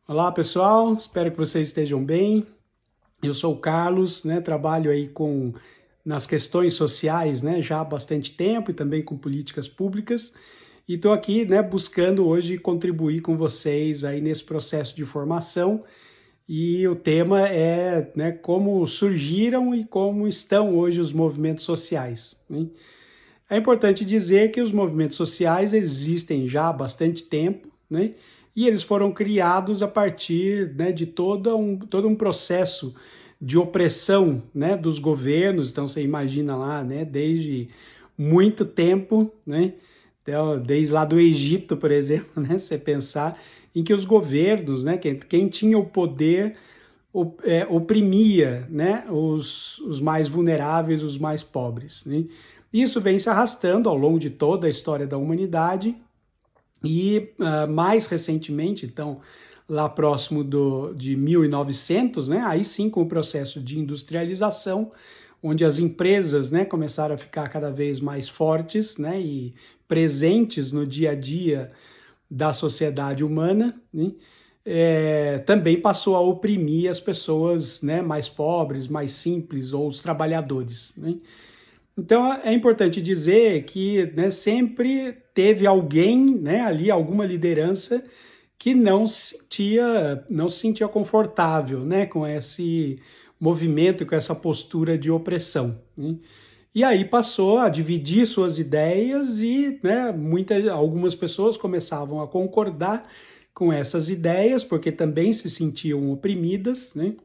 Olá pessoal, espero que vocês estejam bem. Eu sou o Carlos, trabalho aí nas questões sociais, já há bastante tempo e também com políticas públicas. E estou aqui, buscando hoje contribuir com vocês aí nesse processo de formação. E o tema é, como surgiram e como estão hoje os movimentos sociais, né? É importante dizer que os movimentos sociais existem já há bastante tempo, né? E eles foram criados a partir, de todo um processo de opressão, dos governos. Então você imagina lá, desde muito tempo, né? Então, desde lá do Egito, por exemplo, você pensar em que os governos, quem tinha o poder oprimia, os mais vulneráveis, os mais pobres, né? Isso vem se arrastando ao longo de toda a história da humanidade e mais recentemente, então, lá próximo de 1900, aí sim com o processo de industrialização, onde as empresas, começaram a ficar cada vez mais fortes, e presentes no dia a dia da sociedade humana, né? Também passou a oprimir as pessoas, mais pobres, mais simples, ou os trabalhadores, né? Então é importante dizer que, sempre teve alguém, ali, alguma liderança que não se sentia confortável, com esse movimento e com essa postura de opressão, né? E aí passou a dividir suas ideias e, algumas pessoas começavam a concordar com essas ideias, porque também se sentiam oprimidas, né?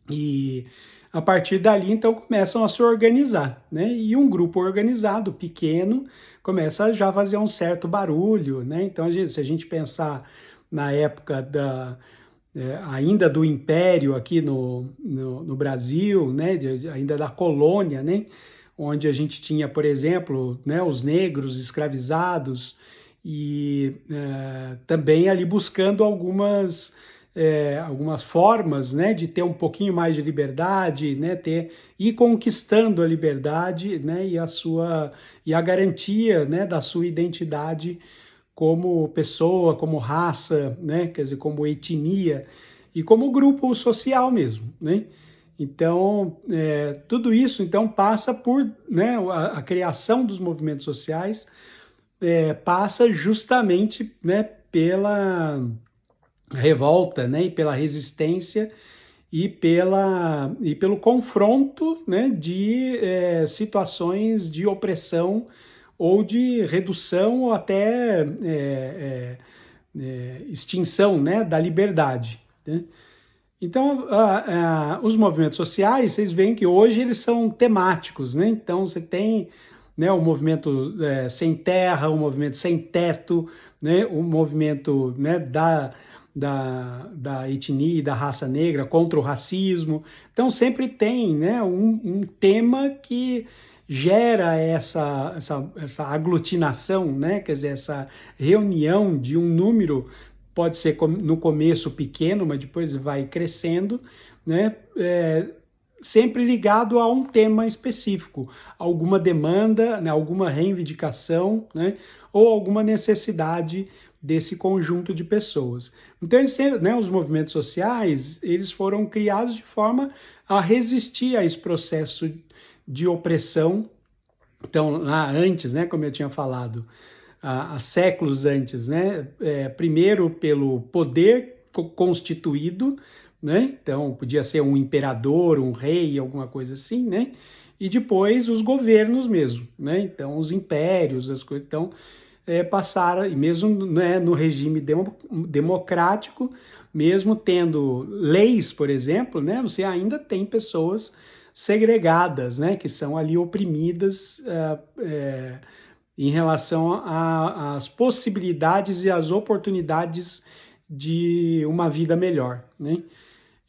E a partir dali, então, começam a se organizar, né? E um grupo organizado, pequeno, começa já a fazer um certo barulho, né? Então, se a gente pensar na época ainda do Império aqui no Brasil, ainda da colônia, né? Onde a gente tinha, por exemplo, os negros escravizados e também ali buscando algumas formas, de ter um pouquinho mais de liberdade, ir conquistando a liberdade, e a garantia, da sua identidade como pessoa, como raça, quer dizer, como etnia e como grupo social mesmo, né? Então, tudo isso então passa por, a criação dos movimentos sociais passa justamente, pela revolta, e pela resistência e pelo confronto, de situações de opressão ou de redução ou até extinção, da liberdade, né? Então, os movimentos sociais, vocês veem que hoje eles são temáticos, né? Então, você tem, o movimento sem terra, o movimento sem teto, né? O movimento, da etnia e da raça negra contra o racismo. Então, sempre tem, um tema que gera essa aglutinação, quer dizer, essa reunião de um número, pode ser no começo pequeno, mas depois vai crescendo, sempre ligado a um tema específico, alguma demanda, alguma reivindicação, ou alguma necessidade desse conjunto de pessoas. Então, os movimentos sociais, eles foram criados de forma a resistir a esse processo de opressão. Então, lá antes, como eu tinha falado, há séculos antes, primeiro pelo poder constituído, então podia ser um imperador, um rei, alguma coisa assim, e depois os governos mesmo, então os impérios, as coisas, então passaram, e mesmo no regime democrático, mesmo tendo leis, por exemplo, você ainda tem pessoas segregadas, que são ali oprimidas em relação às possibilidades e às oportunidades de uma vida melhor, né?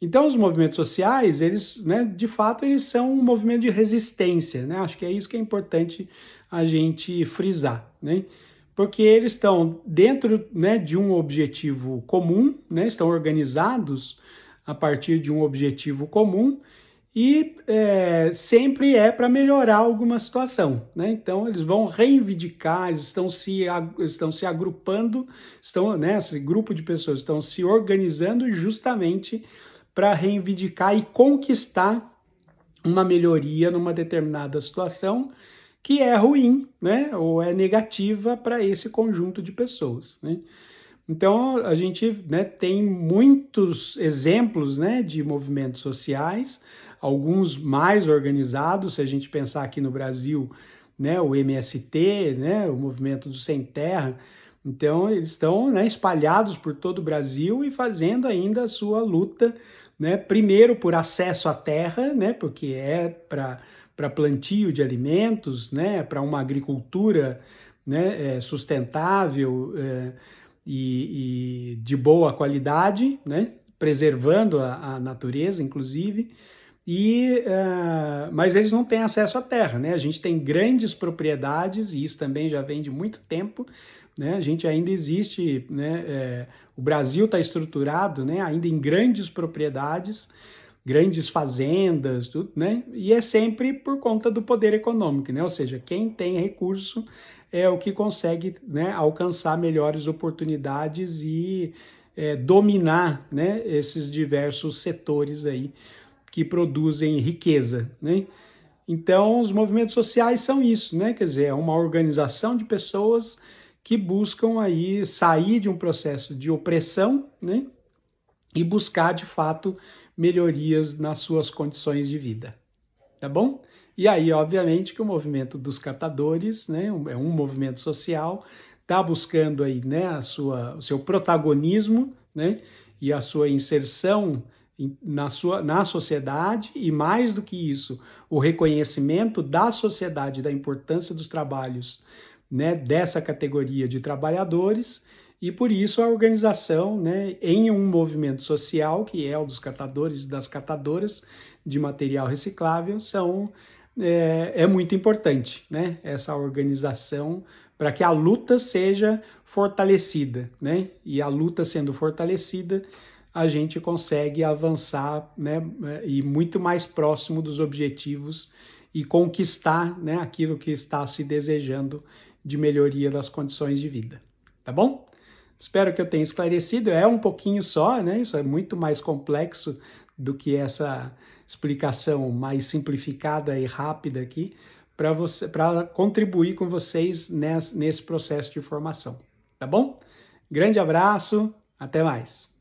Então, os movimentos sociais, eles, de fato, eles são um movimento de resistência, né? Acho que é isso que é importante a gente frisar, né? Porque eles estão dentro, de um objetivo comum, estão organizados a partir de um objetivo comum e sempre é para melhorar alguma situação, né? Então eles vão reivindicar, eles estão se agrupando, né, esse grupo de pessoas estão se organizando justamente para reivindicar e conquistar uma melhoria numa determinada situação que é ruim, né, ou é negativa para esse conjunto de pessoas, né? Então, a gente, né, tem muitos exemplos, né, de movimentos sociais, alguns mais organizados, se a gente pensar aqui no Brasil, né, o MST, né, o Movimento do Sem Terra. Então, eles estão, né, espalhados por todo o Brasil e fazendo ainda a sua luta, né, primeiro por acesso à terra, né, porque é para plantio de alimentos, né, para uma agricultura, né, sustentável, e de boa qualidade, né, preservando a natureza, inclusive, mas eles não têm acesso à terra, né? A gente tem grandes propriedades, e isso também já vem de muito tempo, né? A gente ainda existe, né? O Brasil está estruturado, né? Ainda em grandes propriedades, grandes fazendas, tudo, né? E é sempre por conta do poder econômico, né? Ou seja, quem tem recurso é o que consegue, né, alcançar melhores oportunidades e dominar, né, esses diversos setores aí que produzem riqueza, né? Então, os movimentos sociais são isso, né? Quer dizer, é uma organização de pessoas que buscam aí sair de um processo de opressão, né? E buscar, de fato, melhorias nas suas condições de vida, tá bom? E aí, obviamente, que o movimento dos catadores, né, é um movimento social, está buscando aí, né, o seu protagonismo, né, e a sua inserção na sociedade, e mais do que isso, o reconhecimento da sociedade da importância dos trabalhos, né, dessa categoria de trabalhadores, e por isso a organização, né, em um movimento social, que é o dos catadores e das catadoras de material reciclável, é muito importante, né, essa organização para que a luta seja fortalecida, né, e a luta sendo fortalecida, a gente consegue avançar, né, e muito mais próximo dos objetivos e conquistar, né, aquilo que está se desejando de melhoria das condições de vida, tá bom? Espero que eu tenha esclarecido, é um pouquinho só, né? Isso é muito mais complexo do que essa explicação mais simplificada e rápida aqui, para contribuir com vocês nesse processo de formação, tá bom? Grande abraço, até mais.